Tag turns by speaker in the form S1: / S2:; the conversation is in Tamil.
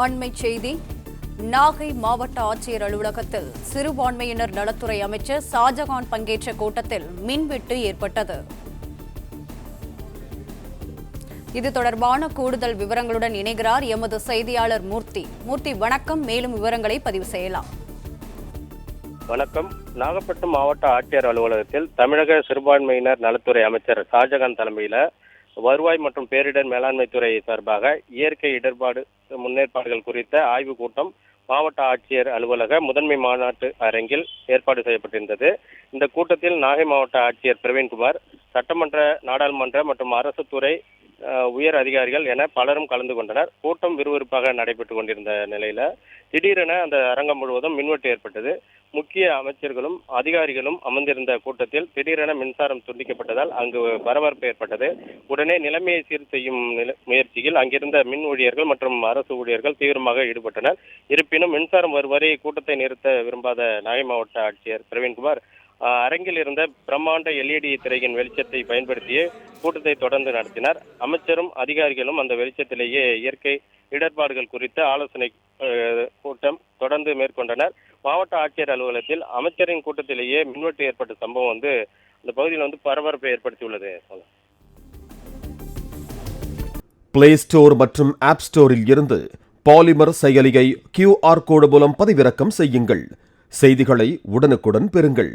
S1: அண்மைச் செய்தி. நாகை மாவட்ட ஆட்சியர் அலுவலகத்தில் சிறுபான்மையினர் நலத்துறை அமைச்சர் ஷாஜகான் பங்கேற்ற கூட்டத்தில் மின்வெட்டு ஏற்பட்டது. இது தொடர்பான கூடுதல் விவரங்களுடன் இணைகிறார் எமது செய்தியாளர் மூர்த்தி. வணக்கம். மேலும் விவரங்களை பதிவு செய்யலாம்.
S2: வணக்கம். நாகப்பட்டினம் மாவட்ட ஆட்சியர் அலுவலகத்தில் தமிழக சிறுபான்மையினர் நலத்துறை அமைச்சர் ஷாஜகான் தலைமையில் வருவாய் மற்றும் பேரிடர் மேலாண்மை துறை சார்பாக இயற்கை இடர்பாடு முன்னேற்பாடுகள் குறித்த ஆய்வுக் கூட்டம் மாவட்ட ஆட்சியர் அலுவலக முதன்மை மாநாட்டு அரங்கில் ஏற்பாடு செய்யப்பட்டிருந்தது. இந்த கூட்டத்தில் நாகை மாவட்ட ஆட்சியர் பிரவீன்குமார், சட்டமன்ற, நாடாளுமன்ற மற்றும் அரசு துறை உயர் அதிகாரிகள் என பலரும் கலந்து கொண்டனர். கூட்டம் விறுவிறுப்பாக நடைபெற்றுக் கொண்டிருந்த நிலையில திடீரென அந்த அரங்கம் முழுவதும் மின்வெட்டு ஏற்பட்டது. முக்கிய அமைச்சர்களும் அதிகாரிகளும் அமர்ந்திருந்த கூட்டத்தில் திடீரென மின்சாரம் துண்டிக்கப்பட்டதால் அங்கு பரபரப்பு ஏற்பட்டது. உடனே நிலைமையை சீர் செய்யும் முயற்சியில் அங்கிருந்த மின் ஊழியர்கள் மற்றும் அரசு ஊழியர்கள் தீவிரமாக ஈடுபட்டனர். இருப்பினும் மின்சாரம் வரும் வரை கூட்டத்தை நிறுத்த விரும்பாத நாகை மாவட்ட ஆட்சியர் பிரவீன்குமார் அரங்கில் இருந்த பிரம்மாண்ட LED திரையின் வெளிச்சத்தை பயன்படுத்திய கூட்டத்தை தொடர்ந்து நடத்தினார். அமைச்சரும் அதிகாரிகளும் அந்த வெளிச்சத்திலேயே இயற்கை இடர்பாடுகள் குறித்த ஆலோசனை கூட்டம் தொடர்ந்து மேற்கொண்டனர். மாவட்ட ஆட்சியர் அலுவலகத்தில் அமைச்சரின் கூட்டத்திலேயே மின்வெட்டு ஏற்பட்ட சம்பவம் அந்த பகுதியில் பரபரப்பை ஏற்படுத்தியுள்ளது.
S3: பிளே ஸ்டோர் மற்றும் ஆப் ஸ்டோரில் இருந்து பாலிமர் செயலியை QR கோடு மூலம் பதிவிறக்கம் செய்யுங்கள். செய்திகளை உடனுக்குடன் பெறுங்கள்.